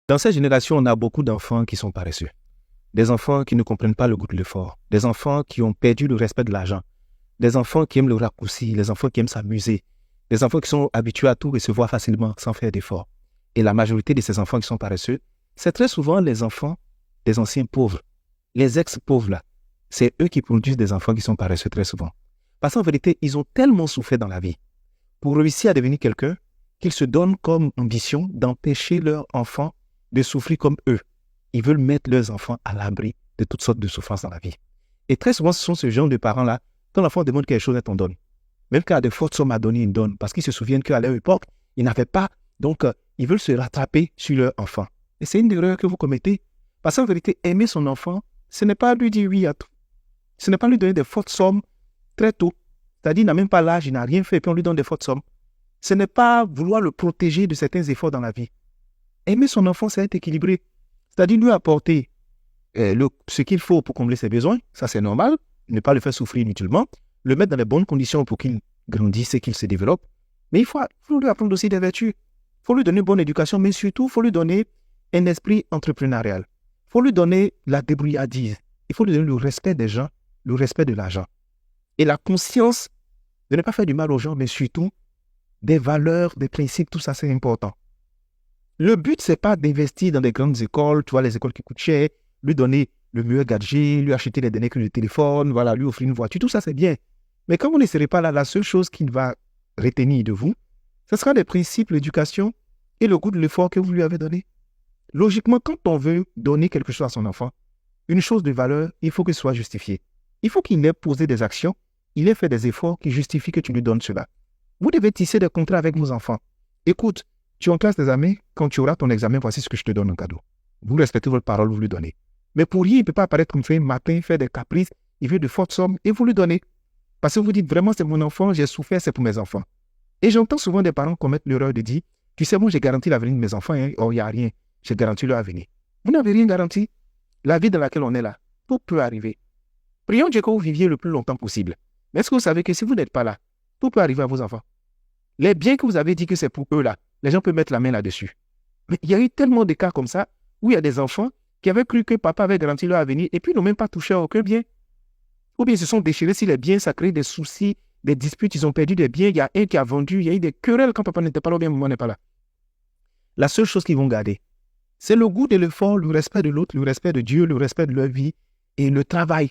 Dans cette génération, on a beaucoup d'enfants qui sont paresseux. Des enfants qui ne comprennent pas le goût de l'effort. Des enfants qui ont perdu le respect de l'argent. Des enfants qui aiment le raccourci. Les enfants qui aiment s'amuser. Des enfants qui sont habitués à tout recevoir facilement sans faire d'efforts. Et la majorité de ces enfants qui sont paresseux, c'est très souvent les enfants des anciens pauvres. Les ex-pauvres, là, c'est eux qui produisent des enfants qui sont paresseux très souvent. Parce qu'en vérité, ils ont tellement souffert dans la vie pour réussir à devenir quelqu'un qu'ils se donnent comme ambition d'empêcher leurs enfants de souffrir comme eux. Ils veulent mettre leurs enfants à l'abri de toutes sortes de souffrances dans la vie. Et très souvent, ce sont ce genre de parents-là, quand l'enfant demande quelque chose, on donne. Même quand il y a de fortes sommes à donner, ils donnent. Parce qu'ils se souviennent qu'à leur époque, ils n'avaient pas. Donc, ils veulent se rattraper sur leur enfant. Et c'est une erreur que vous commettez. Parce qu'en vérité, aimer son enfant, ce n'est pas lui dire oui à tout. Ce n'est pas lui donner des fortes sommes très tôt. C'est-à-dire, il n'a même pas l'âge, il n'a rien fait, et puis on lui donne des fortes sommes. Ce n'est pas vouloir le protéger de certains efforts dans la vie. Aimer son enfant, c'est être équilibré. C'est-à-dire lui apporter ce qu'il faut pour combler ses besoins, ça c'est normal, ne pas le faire souffrir inutilement, le mettre dans les bonnes conditions pour qu'il grandisse et qu'il se développe. Mais il faut lui apprendre aussi des vertus. Il faut lui donner une bonne éducation, mais surtout, il faut lui donner un esprit entrepreneurial. Il faut lui donner la débrouillardise. Il faut lui donner le respect des gens, le respect de l'argent. Et la conscience de ne pas faire du mal aux gens, mais surtout des valeurs, des principes, tout ça c'est important. Le but, ce n'est pas d'investir dans des grandes écoles, tu vois, les écoles qui coûtent cher, lui donner le meilleur gadget, lui acheter les derniers cris de téléphone, voilà, lui offrir une voiture, tout ça c'est bien. Mais quand vous ne serez pas là, la seule chose qu'il va retenir de vous, ce sera les principes, l'éducation et le goût de l'effort que vous lui avez donné. Logiquement, quand on veut donner quelque chose à son enfant, une chose de valeur, il faut que ce soit justifié. Il faut qu'il ait posé des actions, il ait fait des efforts qui justifient que tu lui donnes cela. Vous devez tisser des contrats avec vos enfants. Écoute, tu es en classe d'examen, quand tu auras ton examen, voici ce que je te donne en cadeau. Vous respectez votre parole, vous lui donnez. Mais pour rien, il ne peut pas apparaître comme ça un matin, faire des caprices, il veut de fortes sommes et vous lui donnez. Parce que vous dites vraiment, c'est mon enfant, j'ai souffert, c'est pour mes enfants. Et j'entends souvent des parents commettre l'erreur de dire, tu sais, moi j'ai garanti l'avenir de mes enfants, hein, or il n'y a rien, j'ai garanti leur avenir. Vous n'avez rien garanti. La vie dans laquelle on est là, tout peut arriver. Prions Dieu que vous viviez le plus longtemps possible. Mais est-ce que vous savez que si vous n'êtes pas là, tout peut arriver à vos enfants? Les biens que vous avez dit que c'est pour eux là, les gens peuvent mettre la main là-dessus. Mais il y a eu tellement de cas comme ça, où il y a des enfants qui avaient cru que papa avait garanti leur avenir et puis ils n'ont même pas touché à aucun bien. Ou bien ils se sont déchirés sur les biens, ça crée des soucis, des disputes, ils ont perdu des biens, il y a un qui a vendu, il y a eu des querelles quand papa n'était pas là ou bien maman n'est pas là. La seule chose qu'ils vont garder, c'est le goût de l'effort, le respect de l'autre, le respect de Dieu, le respect de leur vie et le travail,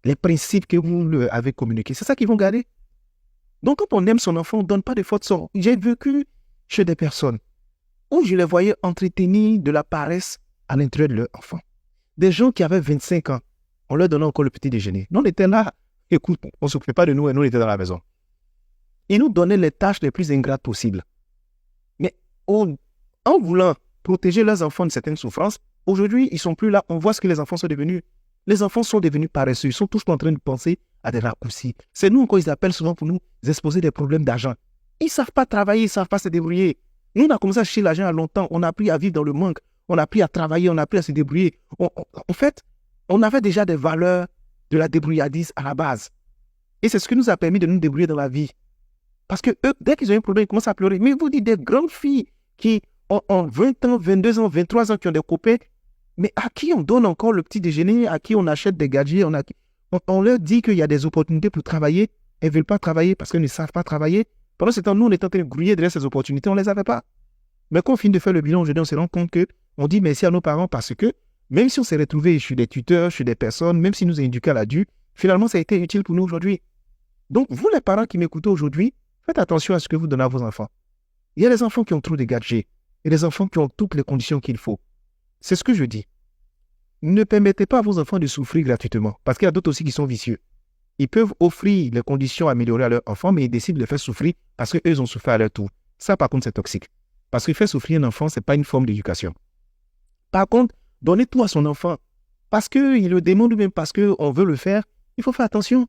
les principes que vous leur avez communiqués. C'est ça qu'ils vont garder. Donc, quand on aime son enfant, on ne donne pas de fautes sortes. J'ai vécu chez des personnes où je les voyais entretenir de la paresse à l'intérieur de leur enfant. Des gens qui avaient 25 ans, on leur donnait encore le petit déjeuner. Nous, on était là, écoute, on ne s'occupait pas de nous et nous, on était dans la maison. Ils nous donnaient les tâches les plus ingrates possibles. Mais en voulant protéger leurs enfants de certaines souffrances, aujourd'hui, ils ne sont plus là. On voit ce que les enfants sont devenus. Les enfants sont devenus paresseux. Ils sont tous en train de penser à des raccourcis. C'est nous encore, ils appellent souvent pour nous exposer des problèmes d'argent. Ils ne savent pas travailler, ils ne savent pas se débrouiller. Nous, on a commencé à chercher l'argent à longtemps. On a appris à vivre dans le manque. On a appris à travailler, on a appris à se débrouiller. En fait, on avait déjà des valeurs de la débrouillardise à la base. Et c'est ce qui nous a permis de nous débrouiller dans la vie. Parce que eux, dès qu'ils ont un problème, ils commencent à pleurer. Mais vous dites des grandes filles qui ont 20 ans, 22 ans, 23 ans, qui ont des copains, mais à qui on donne encore le petit déjeuner, à qui on achète des gadgets, on leur dit qu'il y a des opportunités pour travailler, elles ne veulent pas travailler parce qu'elles ne savent pas travailler. Pendant ce temps, nous, on est en train de grouiller derrière ces opportunités, on ne les avait pas. Mais quand on finit de faire le bilan aujourd'hui, on se rend compte qu'on dit merci à nos parents parce que même si on s'est retrouvés chez des tuteurs, chez des personnes, même si nous avons éduqués à l'adulte, finalement, ça a été utile pour nous aujourd'hui. Donc, vous, les parents qui m'écoutez aujourd'hui, faites attention à ce que vous donnez à vos enfants. Il y a des enfants qui ont trop de gadgets et des enfants qui ont toutes les conditions qu'il faut. C'est ce que je dis. Ne permettez pas à vos enfants de souffrir gratuitement parce qu'il y a d'autres aussi qui sont vicieux. Ils peuvent offrir les conditions améliorées à leurs enfants, mais ils décident de les faire souffrir parce qu'eux ont souffert à leur tour. Ça, par contre, c'est toxique. Parce que faire souffrir un enfant, ce n'est pas une forme d'éducation. Par contre, donnez tout à son enfant parce qu'il le demande ou même parce qu'on veut le faire, il faut faire attention.